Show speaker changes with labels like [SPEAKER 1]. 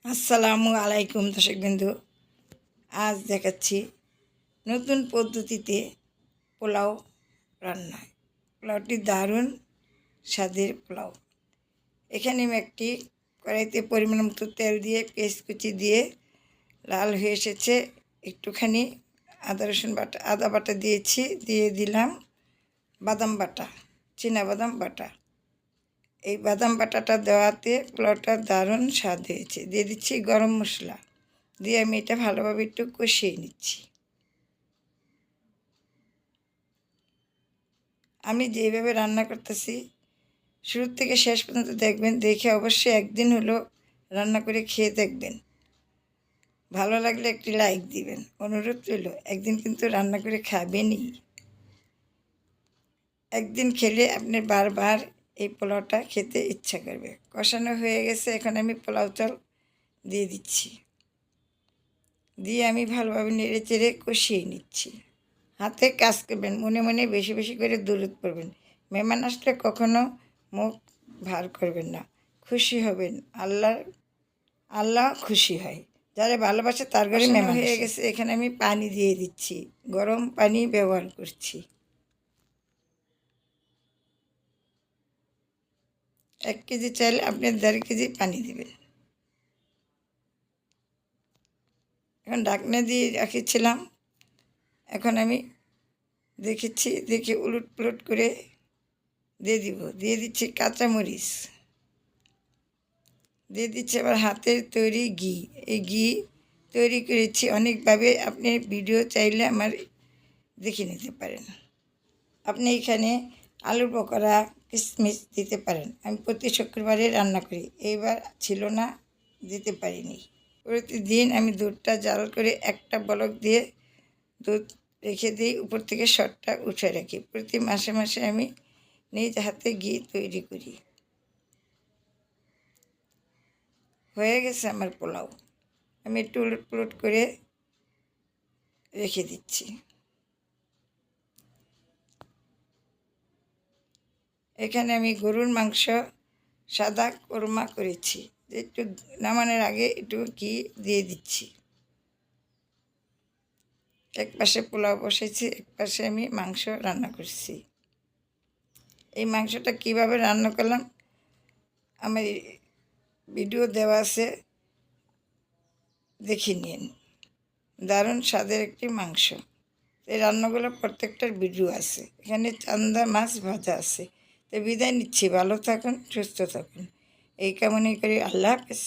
[SPEAKER 1] আসসালামু আলাইকুম দর্শকবৃন্দু। আজ দেখাচ্ছি নতুন পদ্ধতিতে পোলাও রান্না। পোলাওটি দারুণ স্বাদের পোলাও। এখানে আমি একটি কড়াইতে পরিমাণ মতো তেল দিয়ে পেঁয়াজ কুচি দিয়ে লাল হয়ে এসেছে, একটুখানি আদা বাটা দিয়েছি, দিয়ে দিলাম বাদাম বাটা, বাদাম বাটা। এই বাদাম বাটাটা দেওয়াতে পোলাওটা দারুণ স্বাদ হয়েছে। দিয়ে দিচ্ছি গরম মশলা, দিয়ে আমি এটা ভালোভাবে একটু কষিয়ে নিচ্ছি। আমি যেভাবে রান্না করতেছি শুরু থেকে শেষ পর্যন্ত দেখবেন, দেখে অবশ্যই একদিন হলো রান্না করে খেয়ে দেখবেন। ভালো লাগলে একটি লাইক দিবেন, অনুরোধ রইল। একদিন কিন্তু রান্না করে খাবেনই। একদিন খেলে আপনি বারবার এই পোলাওটা খেতে ইচ্ছা করবে। কষানো হয়ে গেছে, এখন আমি পোলাও চাল দিয়ে দিচ্ছি, দিয়ে আমি ভালোভাবে নেড়ে চেড়ে কষিয়ে নিচ্ছি। হাতে কাজ করবেন, মনে মনে বেশি বেশি করে দূরত পড়বেন। মেহমান আসলে কখনো মুখ ভার করবেন না, খুশি হবেন। আল্লাহ খুশি হয়, যারা ভালোবাসে তার ঘরে মেহমান হয়ে গেছে। এখানে আমি পানি দিয়ে দিচ্ছি, গরম পানি ব্যবহার করছি। 1 কেজি চাইলে আপনি 1.5 কেজি পানি দিবেন। এখন ঢাকনা দিয়ে রাখিছিলাম, এখন আমি দেখে উলট পুলট করে দিয়ে দিচ্ছি কাঁচামরিচ, দিয়ে দিচ্ছি আবার হাতের তৈরি ঘি। এই ঘি তৈরি করেছি অনেকভাবে, আপনি ভিডিও চাইলে আমার দেখে নিতে পারেন। আপনি এখানে আলুর পকোড়া, কিশমিশ দিতে পারেন। আমি প্রতি শুক্রবারে রান্না করি, এইবার ছিল না, দিতে পারিনি। প্রতিদিন আমি দুধটা জাল করে একটা বলক দিয়ে দুধ রেখে দিই, উপর থেকে সরটা উঠে রাখি। প্রতি মাসে মাসে আমি নিজ হাতে ঘি তৈরি করি। হয়ে গেছে আমার পোলাও, আমি একটু উলট পুলট করে রেখে দিচ্ছি। এখানে আমি গরুর মাংস সাদা কোরমা করেছি, একটু নামানোর আগে একটু ঘি দিয়ে দিচ্ছি। এক পাশে পোলাও বসেছি, এক পাশে আমি মাংস রান্না করছি। এই মাংসটা কিভাবে রান্না করলাম আমার ভিডিও দেওয়া আছে, দেখে নিন। দারুণ স্বাদের একটি মাংস। এই রান্নাগুলো প্রত্যেকটার ভিডিও আছে। এখানে চান্দা মাছ ভাজা আছে। তো বিদায় নিচ্ছি, ভালো থাকুন, সুস্থ থাকুন, এই কামনাই করি। আল্লাহ হাফেজ।